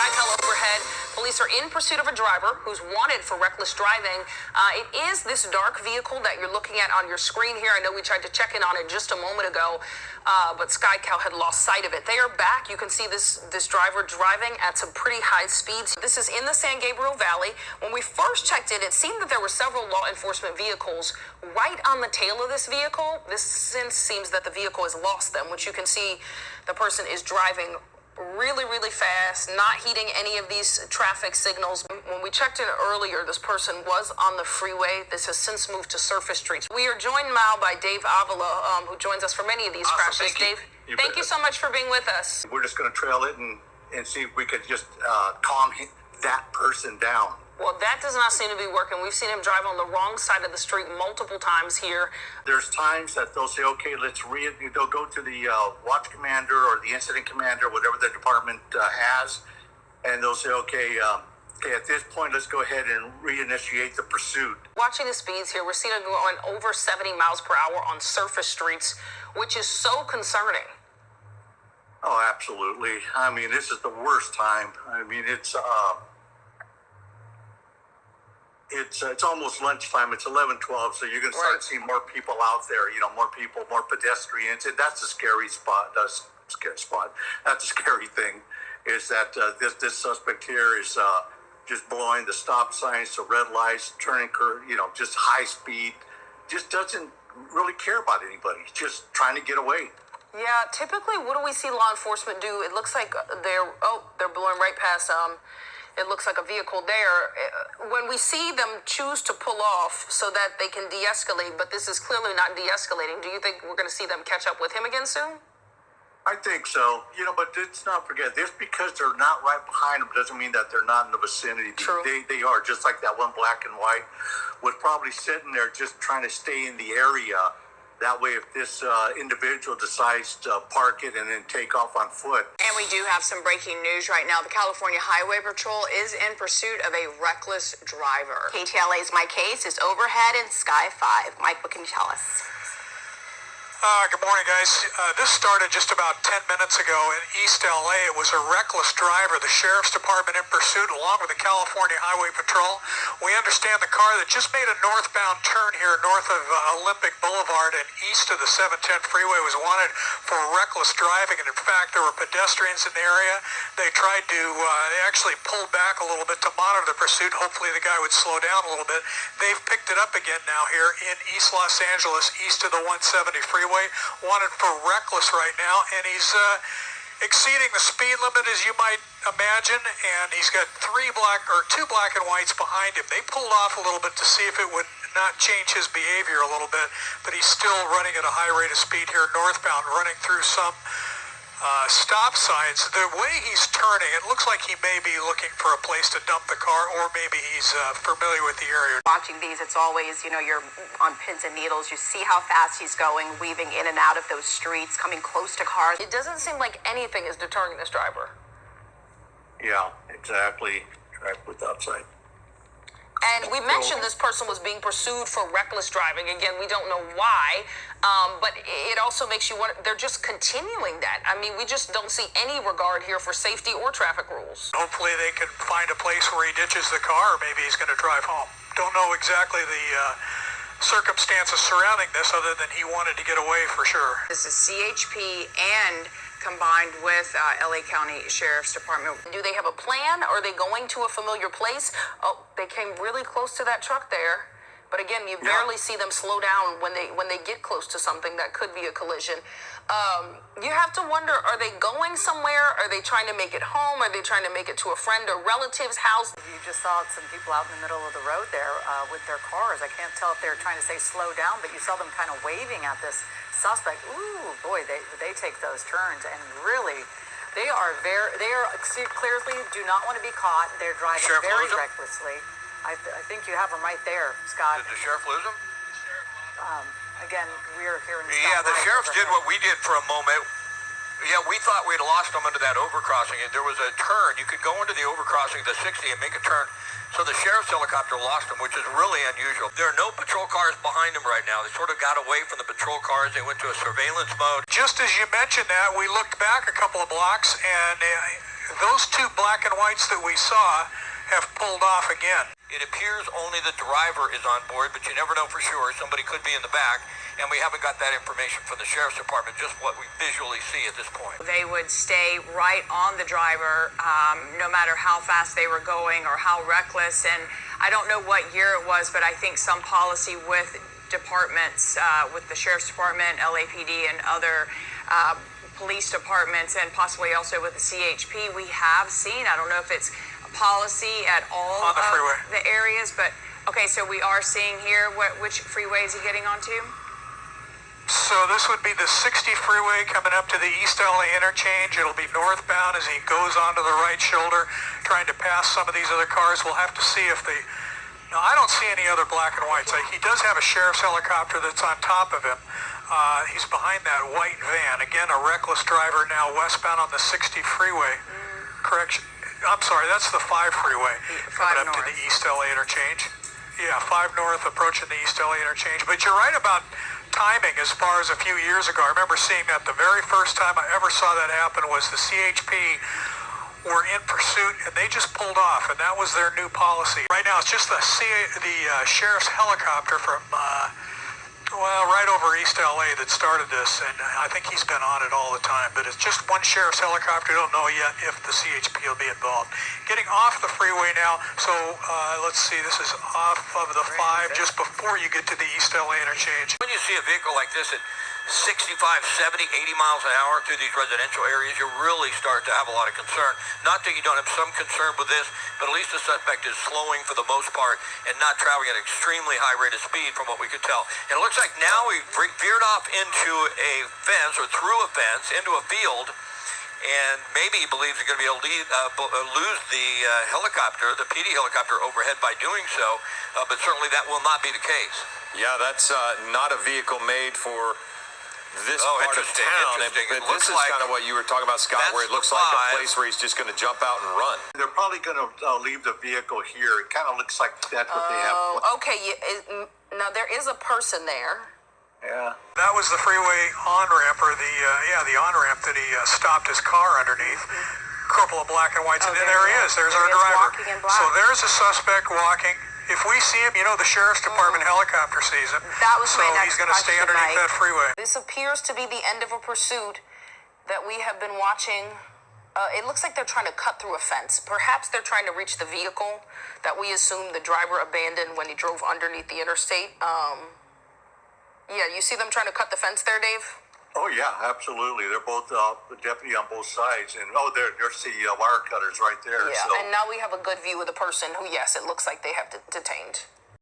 Skytel overhead. Police are in pursuit of a driver who's wanted for reckless driving. It is this dark vehicle that you're looking at on your screen here. I know we tried to check in on it just a moment ago, but Skytel had lost sight of it. They are back. You can see this driver driving at some pretty high speeds. This is in the San Gabriel Valley. When we first checked it seemed that there were several law enforcement vehicles right on the tail of this vehicle. This since seems that the vehicle has lost them, which you can see the person is driving really fast, not heeding any of these traffic signals. When we checked in earlier, this person was on the freeway. This has since moved to surface streets. We are joined now by Dave Avila, who joins us for many of these crashes. Dave, thank you so much for being with us. We're just going to trail it and see if we could just calm that person down. Well, that does not seem to be working. We've seen him drive on the wrong side of the street multiple times here. There's times that they'll say, okay, they'll go to the watch commander or the incident commander, whatever the department has, and they'll say, okay, at this point, let's go ahead and reinitiate the pursuit. Watching the speeds here, we're seeing it going over 70 miles per hour on surface streets, which is so concerning. Oh, absolutely. I mean, this is the worst time. I mean, it's almost lunchtime. It's 11:12, so you're going to start seeing more people out there. You know, more people, more pedestrians, and that's a scary spot. That's a scary thing. Is that this suspect here is just blowing the stop signs, the red lights, turning curve, just high speed. Just doesn't really care about anybody. He's just trying to get away. Yeah, typically, what do we see law enforcement do? It looks like they're blowing right past it looks like a vehicle there. When we see them choose to pull off so that they can de-escalate, but this is clearly not de-escalating, do you think we're going to see them catch up with him again soon? I think so. But let's not forget, just because they're not right behind them doesn't mean that they're not in the vicinity. True. They are, just like that one black and white was probably sitting there just trying to stay in the area. That way, if this individual decides to park it and then take off on foot. And we do have some breaking news right now. The California Highway Patrol is in pursuit of a reckless driver. KTLA's My Case is overhead in Sky 5. Mike, what can you tell us? Good morning, guys. This started just about 10 minutes ago in East LA. It was a reckless driver. The Sheriff's Department in pursuit along with the California Highway Patrol. We understand the car that just made a northbound turn here north of Olympic Boulevard and east of the 710 freeway was wanted for reckless driving. And in fact, there were pedestrians in the area. They tried to, they actually pulled back a little bit to monitor the pursuit. Hopefully the guy would slow down a little bit. They've picked it up again now here in East Los Angeles, east of the 170 freeway. Wanted for reckless right now, and he's exceeding the speed limit, as you might imagine, and he's got two black and whites behind him. They pulled off a little bit to see if it would not change his behavior a little bit, but he's still running at a high rate of speed here northbound, running through some stop signs. The way he's turning, it looks like he may be looking for a place to dump the car, or maybe he's familiar with the area. Watching these, it's always, you're on pins and needles. You see how fast he's going, weaving in and out of those streets, coming close to cars. It doesn't seem like anything is deterring this driver. Yeah, exactly. Right with the upside. And we mentioned this person was being pursued for reckless driving. Again, we don't know why, but it also makes you wonder, they're just continuing that. I mean, we just don't see any regard here for safety or traffic rules. Hopefully they can find a place where he ditches the car, or maybe he's going to drive home. Don't know exactly the circumstances surrounding this other than he wanted to get away for sure. This is CHP and combined with LA County Sheriff's Department. Do they have a plan? Are they going to a familiar place? Oh, they came really close to that truck there. But again, you barely see them slow down when they get close to something that could be a collision. You have to wonder, are they going somewhere? Are they trying to make it home? Are they trying to make it to a friend or relative's house? You just saw some people out in the middle of the road there with their cars. I can't tell if they were trying to say slow down, but you saw them kind of waving at this suspect. Ooh, boy, they take those turns, and really, they clearly do not want to be caught. They're driving very recklessly. I think you have them right there, Scott. Did the sheriff lose them? Again, we're hearing. Yeah, the sheriffs did what we did for a moment. Yeah, we thought we'd lost them under that overcrossing. There was a turn. You could go into the overcrossing, the 60, and make a turn. So the sheriff's helicopter lost them, which is really unusual. There are no patrol cars behind them right now. They sort of got away from the patrol cars. They went to a surveillance mode. Just as you mentioned that, we looked back a couple of blocks, and those two black and whites that we saw have pulled off again. It appears only the driver is on board, but you never know for sure. Somebody could be in the back, and we haven't got that information from the Sheriff's Department, just what we visually see at this point. They would stay right on the driver, no matter how fast they were going or how reckless. And I don't know what year it was, but I think some policy with departments, with the Sheriff's Department, LAPD, and other police departments, and possibly also with the CHP, we have seen, I don't know if it's policy at all on the freeway, the areas, but okay, so we are seeing here which freeway is he getting onto? So this would be the 60 freeway coming up to the East LA interchange. It'll be northbound as he goes onto the right shoulder, trying to pass some of these other cars. We'll have to see if they... No, I don't see any other black and whites. He does have a sheriff's helicopter that's on top of him. He's behind that white van. Again, a reckless driver now westbound on the 60 freeway. Correction. I'm sorry, that's the 5 freeway coming up to the East LA interchange. Yeah, 5 north approaching the East LA interchange. But you're right about timing as far as a few years ago. I remember seeing that the very first time I ever saw that happen was the CHP were in pursuit, and they just pulled off, and that was their new policy. Right now, it's just the sheriff's helicopter from... right over East LA that started this, and I think he's been on it all the time, but it's just one sheriff's helicopter. Don't know yet if the CHP will be involved. Getting off the freeway now, so let's see, this is off of the 5 just before you get to the East LA interchange. When you see a vehicle like this at 65, 70, 80 miles an hour through these residential areas, you really start to have a lot of concern. Not that you don't have some concern with this, but at least the suspect is slowing for the most part and not traveling at an extremely high rate of speed from what we could tell. And it looks like now we veered off into a fence or through a fence into a field, and maybe he believes he's going to be able to lose the helicopter, the PD helicopter overhead by doing so, but certainly that will not be the case. Yeah, that's not a vehicle made for this part of town, but this is kind of what you were talking about, Scott, where it looks like a place where he's just going to jump out and run. They're probably going to leave the vehicle here. It kind of looks like that's what they have. Oh, okay. Now there is a person there. Yeah. That was the freeway on-ramp, or the on-ramp that he stopped his car underneath. Couple of black and whites, and then there he is. There's our driver. So there's a suspect walking. If we see him, the Sheriff's Department helicopter sees him. That was so my next he's going to stay underneath that freeway. This appears to be the end of a pursuit that we have been watching. It looks like they're trying to cut through a fence. Perhaps they're trying to reach the vehicle that we assume the driver abandoned when he drove underneath the interstate. Yeah, you see them trying to cut the fence there, Dave? Oh, yeah, absolutely. They're both the deputy on both sides. And, there's the wire cutters right there. Yeah, so. and now we have a good view of the person who, yes, it looks like they have detained.